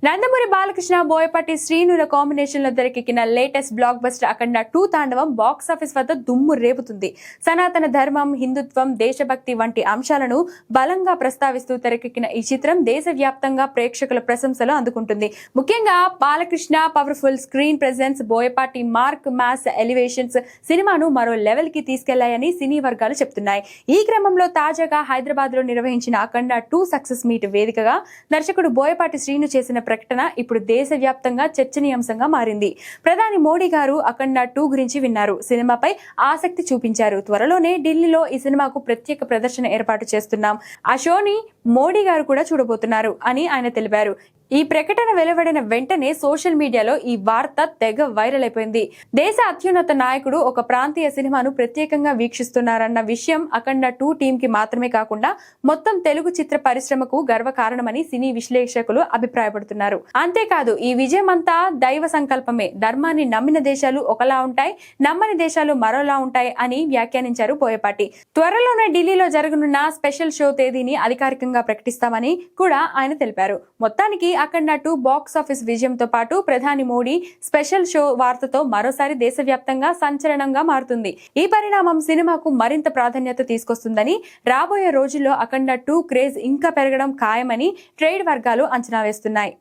Nandamuri Balakrishna Boyapati శ్రీనుల combination లో తెరకెక్కిన latest block buster అఖండ 2 తాండవం బాక్స్ ఆఫీస్ వద్ద దుమ్ము రేపుతుంది. సనాతన ధర్మం, హిందుత్వం, దేశభక్తి వంటి అంశాలను బలంగా ప్రస్తావిస్తూ తెరకెక్కిన ఈ చిత్రం దేశవ్యాప్తంగా ప్రేక్షకుల ప్రశంసలు అందుకుంటుంది. ముఖ్యంగా Balakrishna powerful screen presence, Boyapati mark mass elevations సినిమాను మరో లెవెల్ కి తీసుకెళ్లాయని సినీ వర్గాలు చెప్తున్నాయి. ఈ క్రమంలో తాజాగా హైదరాబాద్ లో నిర్వహించిన అఖండ 2 సక్సెస్ మీట్ వేదికగా దర్శకుడు బోయపాటి శ్రీను చేసిన ప్రకటన ఇప్పుడు దేశవ్యాప్తంగా చర్చనీయాంశంగా మారింది. ప్రధాని మోడీ గారు అఖండ 2 గురించి విన్నారు, సినిమాపై ఆసక్తి చూపించారు. త్వరలోనే ఢిల్లీలో ఈ సినిమాకు ప్రత్యేక ప్రదర్శన ఏర్పాటు చేస్తున్నాం, ఆ షోని మోడీ గారు కూడా చూడబోతున్నారు అని ఆయన తెలిపారు. ఈ ప్రకటన వెలువడిన వెంటనే సోషల్ మీడియాలో ఈ వార్త తెగ వైరల్ అయిపోయింది. దేశ అత్యున్నత నాయకుడు ఒక ప్రాంతీయ సినిమాను ప్రత్యేకంగా వీక్షిస్తున్నారన్న విషయం అఖండ 2 టీం కి మాత్రమే కాకుండా మొత్తం తెలుగు చిత్ర పరిశ్రమకు గర్వకారణమని సినీ విశ్లేషకులు అభిప్రాయపడుతున్నారు. అంతేకాదు, ఈ విజయం అంతా దైవ సంకల్పమే. ధర్మాన్ని నమ్మిన దేశాలు ఒకలా ఉంటాయి, నమ్మని దేశాలు మరోలా ఉంటాయి అని వ్యాఖ్యానించారు బోయపాటి. త్వరలోనే ఢిల్లీలో జరగనున్న స్పెషల్ షో తేదీని అధికారికంగా ప్రకటిస్తామని కూడా ఆయన తెలిపారు. మొత్తానికి అఖండ 2 బాక్స్ ఆఫీస్ విజయంతో పాటు ప్రధాని మోడీ స్పెషల్ షో వార్తతో మరోసారి దేశవ్యాప్తంగా సంచలనంగా మారుతుంది. ఈ పరిణామం సినిమాకు మరింత ప్రాధాన్యత తీసుకొస్తుందని, రాబోయే రోజుల్లో అఖండ 2 క్రేజ్ ఇంకా పెరగడం ఖాయమని ట్రేడ్ వర్గాలు అంచనా వేస్తున్నాయి.